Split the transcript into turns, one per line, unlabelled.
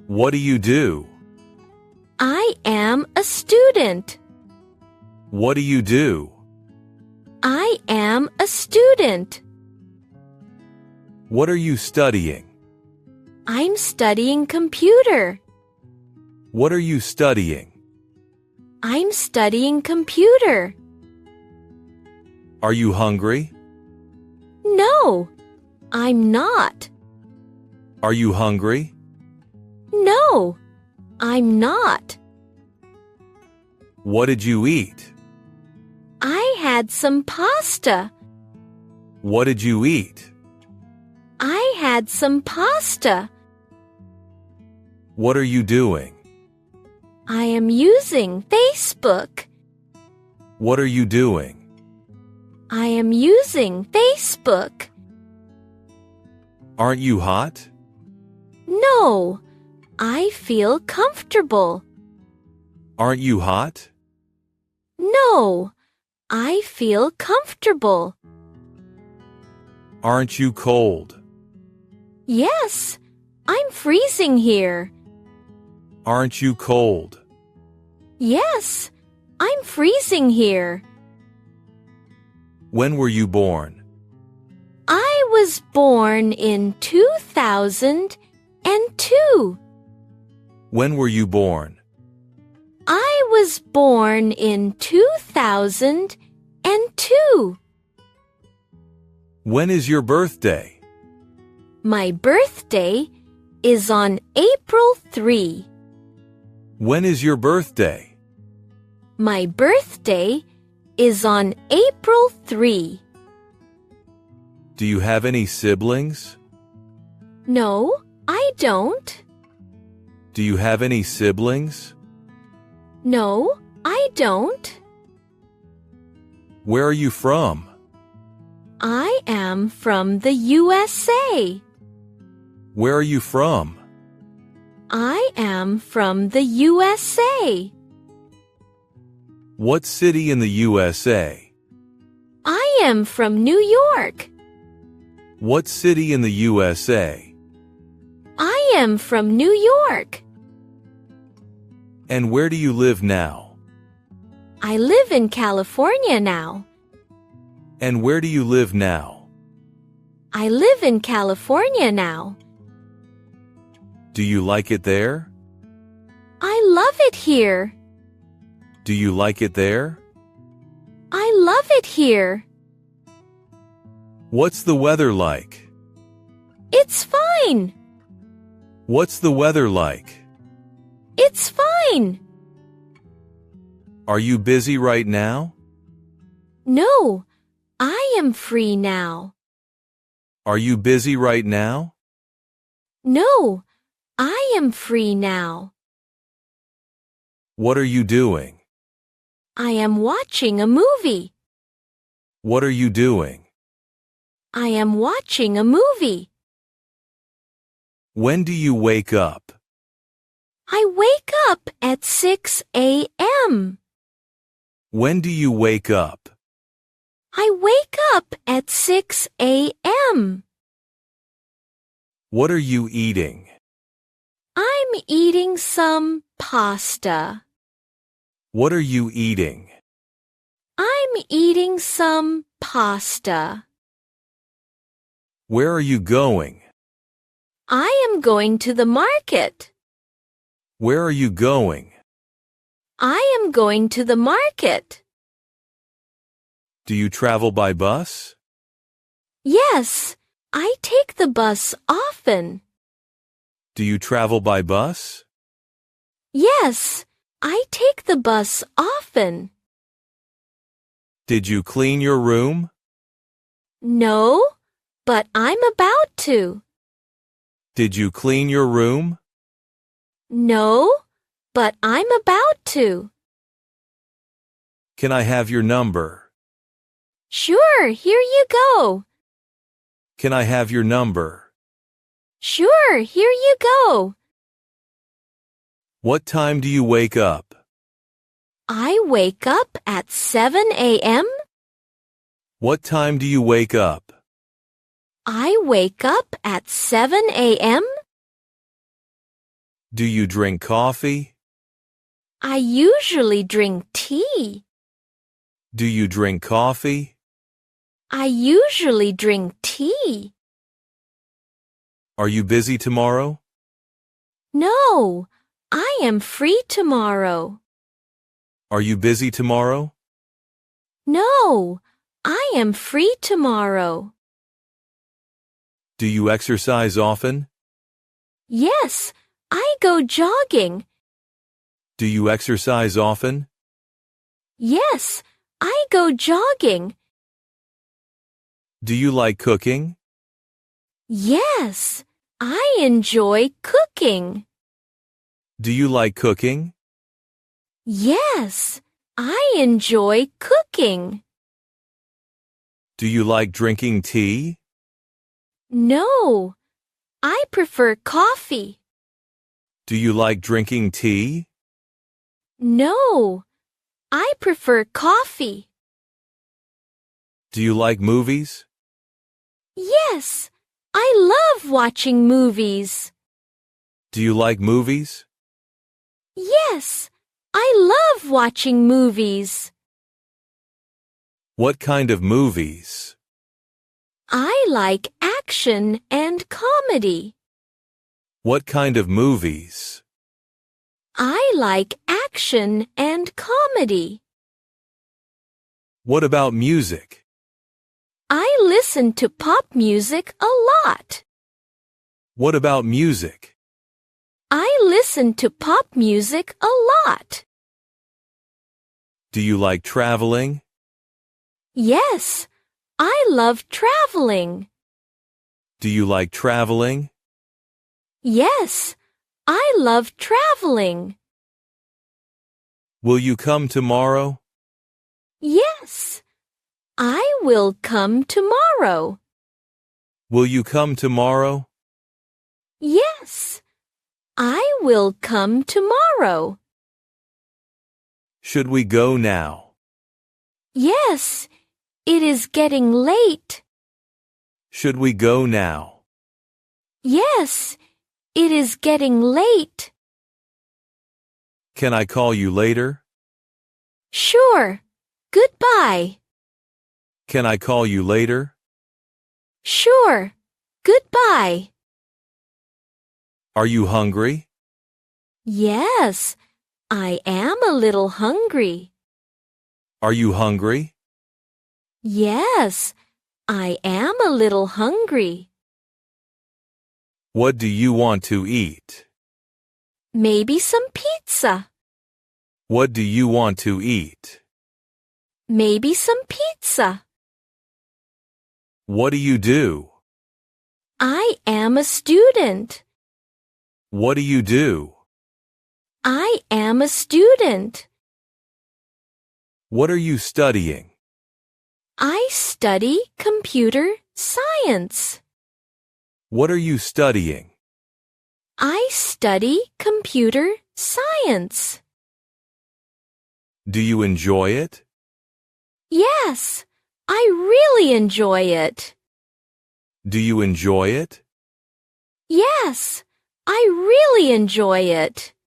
What do you do?
I am a student.
What do you do?
I am a student.
What are you studying?
I'm studying computer.
What are you studying?
I'm studying computer.
Are you hungry?
No, I'm not.
Are you hungry?
No, I'm not.
What did you eat?
I had some pasta.
What did you eat?
I had some pasta.
What are you doing?
I am using Facebook.
What are you doing?
I am using Facebook.
Aren't you hot?
No, I feel comfortable.
Aren't you hot?
No, I feel comfortable.
Aren't you cold?
Yes, I'm freezing here.
Aren't you cold?
Yes, I'm freezing here.
When were you born?
I was born in 2002.
When were you born?
I was born in 2002.
When is your birthday?
My birthday is on April 3.
When is your birthday?
My birthday is on April 3.
Do you have any siblings?
No, I don't.
Do you have any siblings?
No, I don't.
Where are you from?
I am from the USA.
Where are you from?
I am from the USA.
What city in the USA?
I am from New York.
What city in the USA?
I am from New York.
And where do you live now?
I live in California now.
And where do you live now?
I live in California now.
Do you like it there?
I love it here.
Do you like it there?
I love it here.
What's the weather like?
It's fine.
What's the weather like?
It's fine.
Are you busy right now?
No, I am free now.
Are you busy right now?
No, I am free now.
What are you doing?
I am watching a movie.
What are you doing?
I am watching a movie.
When do you wake up?
I wake up at 6 a.m.
When do you wake up?
I wake up at 6 a.m.
What are you eating?
I'm eating some pasta.
What are you eating?
I'm eating some pasta.
Where are you going?
I am going to the market.
Where are you going?
I am going to the market.
Do you travel by bus?
Yes, I take the bus often.
Do you travel by bus?
Yes, I take the bus often.
Did you clean your room?
No, but I'm about to.
Did you clean your room?
No, but I'm about to.
Can I have your number?
Sure, here you go.
Can I have your number?
Sure, here you go.
What time do you wake up?
I wake up at 7 a.m.
What time do you wake up?
I wake up at 7 a.m.
Do you drink coffee?
I usually drink tea.
Do you drink coffee?
I usually drink tea.
Are you busy tomorrow?
No, I am free tomorrow.
Are you busy tomorrow?
No, I am free tomorrow.
Do you exercise often?
Yes, I go jogging.
Do you exercise often?
Yes, I go jogging.
Do you like cooking?
Yes, I enjoy cooking.
Do you like cooking?
Yes, I enjoy cooking.
Do you like drinking tea?
No, I prefer coffee.
Do you like drinking tea?
No, I prefer coffee.
Do you like movies?
Yes, I love watching movies.
Do you like movies?
Yes, I love watching movies.
What kind of movies?
I like action and comedy.
What kind of movies?
I like action and comedy.
What about music?
I listen to pop music a lot.
What about music?
I listen to pop music a lot.
Do you like traveling?
Yes, I love traveling.
Do you like traveling?
Yes, I love traveling.
Will you come tomorrow?
Yes, I will come tomorrow.
Will you come tomorrow?
Yes, I will come tomorrow.
Should we go now?
Yes, it is getting late.
Should we go now?
Yes, it is getting late.
Can I call you later?
Sure. Goodbye.
Can I call you later?
Sure. Goodbye.
Are you hungry?
Yes, I am a little hungry.
Are you hungry?
Yes, I am a little hungry.
What do you want to eat?
Maybe some pizza.
What do you want to eat?
Maybe some pizza.
What do you do?
I am a student.
What do you do?
I am a student.
What are you studying?
I study computer science.
What are you studying?
I study computer science.
Do you enjoy it?
Yes, I really enjoy it.
Do you enjoy it?
Yes, I really enjoy it.